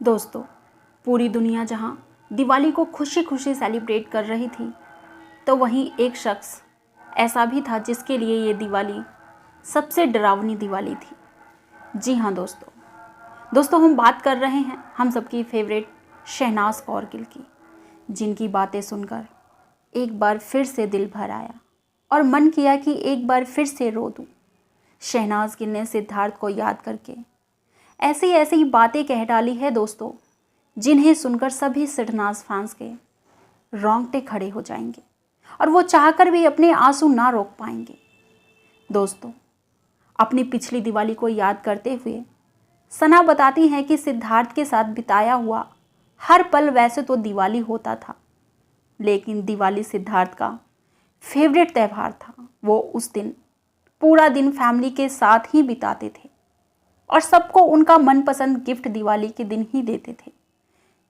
दोस्तों, पूरी दुनिया जहां दिवाली को खुशी खुशी सेलिब्रेट कर रही थी, तो वहीं एक शख्स ऐसा भी था जिसके लिए ये दिवाली सबसे डरावनी दिवाली थी। जी हाँ दोस्तों हम बात कर रहे हैं हम सबकी फेवरेट शहनाज कौर गिल की, जिनकी बातें सुनकर एक बार फिर से दिल भर आया और मन किया कि एक बार फिर से रो दूं। शहनाज गिल ने सिद्धार्थ को याद करके ऐसी ऐसी बातें कह डाली है दोस्तों, जिन्हें सुनकर सभी शहनाज फैंस के रोंगटे खड़े हो जाएंगे और वो चाहकर भी अपने आंसू ना रोक पाएंगे। दोस्तों, अपनी पिछली दिवाली को याद करते हुए सना बताती हैं कि सिद्धार्थ के साथ बिताया हुआ हर पल वैसे तो दिवाली होता था, लेकिन दिवाली सिद्धार्थ का फेवरेट त्यौहार था। वो उस दिन पूरा दिन फैमिली के साथ ही बिताते थे और सबको उनका मनपसंद गिफ्ट दिवाली के दिन ही देते थे।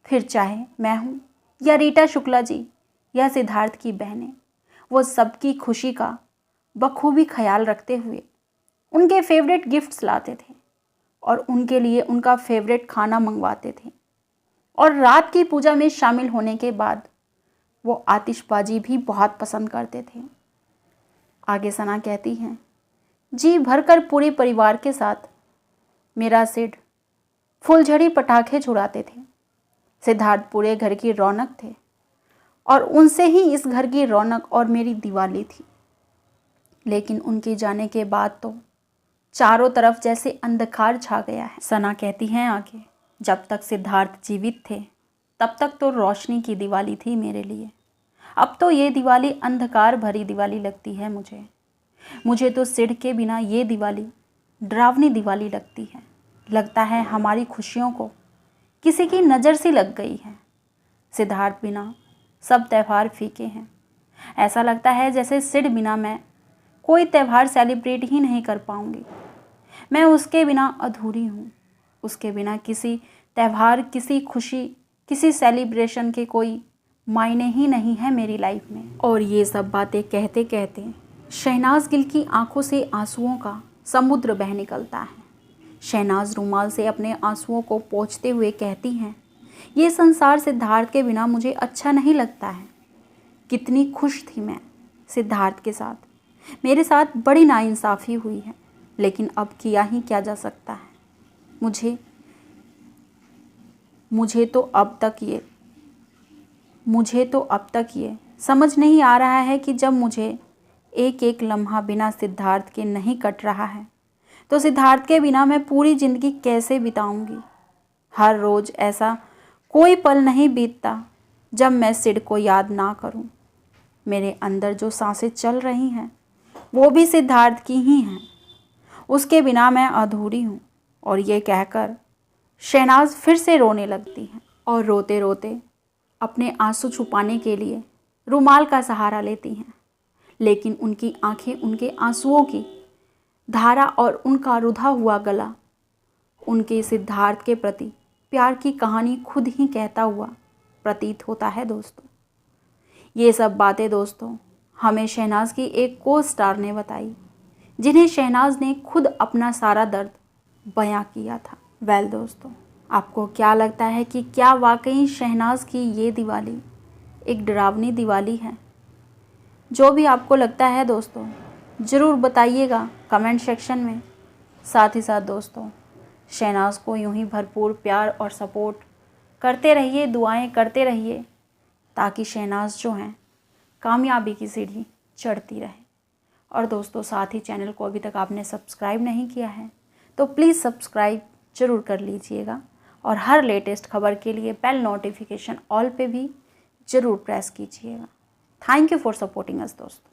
फिर चाहे मैं हूँ या रीटा शुक्ला जी या सिद्धार्थ की बहनें, वो सबकी खुशी का बखूबी ख्याल रखते हुए उनके फेवरेट गिफ्ट्स लाते थे और उनके लिए उनका फेवरेट खाना मंगवाते थे। और रात की पूजा में शामिल होने के बाद वो आतिशबाजी भी बहुत पसंद करते थे। आगे सना कहती हैं, जी भरकर पूरे परिवार के साथ मेरा सिड फुलझड़ी पटाखे छुड़ाते थे। सिद्धार्थ पूरे घर की रौनक थे और उनसे ही इस घर की रौनक और मेरी दिवाली थी। लेकिन उनके जाने के बाद तो चारों तरफ जैसे अंधकार छा गया है। सना कहती हैं आगे, जब तक सिद्धार्थ जीवित थे तब तक तो रोशनी की दिवाली थी मेरे लिए। अब तो ये दिवाली अंधकार भरी दिवाली लगती है मुझे तो सिड के बिना ये दिवाली डरावनी दिवाली लगती है। लगता है हमारी खुशियों को किसी की नज़र सी लग गई है। सिद्धार्थ बिना सब त्यौहार फीके हैं। ऐसा लगता है जैसे सिड बिना मैं कोई त्यौहार सेलिब्रेट ही नहीं कर पाऊंगी। मैं उसके बिना अधूरी हूँ। उसके बिना किसी त्यौहार, किसी खुशी, किसी सेलिब्रेशन के कोई मायने ही नहीं है मेरी लाइफ में। और ये सब बातें कहते कहते शहनाज गिल की आंखों से आंसुओं का समुद्र बह निकलता है। शहनाज रुमाल से अपने आंसुओं को पोंछते हुए कहती हैं, ये संसार सिद्धार्थ के बिना मुझे अच्छा नहीं लगता है। कितनी खुश थी मैं सिद्धार्थ के साथ। मेरे साथ बड़ी नाइंसाफ़ी हुई है, लेकिन अब किया ही क्या जा सकता है। मुझे तो अब तक ये समझ नहीं आ रहा है कि जब मुझे एक एक लम्हा बिना सिद्धार्थ के नहीं कट रहा है, तो सिद्धार्थ के बिना मैं पूरी ज़िंदगी कैसे बिताऊंगी। हर रोज़ ऐसा कोई पल नहीं बीतता जब मैं सिड को याद ना करूं। मेरे अंदर जो सांसें चल रही हैं वो भी सिद्धार्थ की ही हैं। उसके बिना मैं अधूरी हूं। और ये कहकर शहनाज फिर से रोने लगती हैं और रोते रोते अपने आंसू छुपाने के लिए रुमाल का सहारा लेती हैं। लेकिन उनकी आंखें उनके आंसुओं की धारा और उनका रुधा हुआ गला उनके सिद्धार्थ के प्रति प्यार की कहानी खुद ही कहता हुआ प्रतीत होता है। दोस्तों, ये सब बातें दोस्तों हमें शहनाज की एक को स्टार ने बताई, जिन्हें शहनाज ने खुद अपना सारा दर्द बयां किया था। दोस्तों, आपको क्या लगता है कि क्या वाकई शहनाज की ये दिवाली एक डरावनी दिवाली है? जो भी आपको लगता है दोस्तों ज़रूर बताइएगा कमेंट सेक्शन में। साथ ही साथ दोस्तों, शहनाज को यूं ही भरपूर प्यार और सपोर्ट करते रहिए, दुआएं करते रहिए, ताकि शहनाज जो हैं कामयाबी की सीढ़ी चढ़ती रहे। और दोस्तों, साथ ही चैनल को अभी तक आपने सब्सक्राइब नहीं किया है तो प्लीज़ सब्सक्राइब ज़रूर कर लीजिएगा और हर लेटेस्ट खबर के लिए बेल नोटिफिकेशन ऑल पे भी ज़रूर प्रेस कीजिएगा। Thank you for supporting us दोस्तों।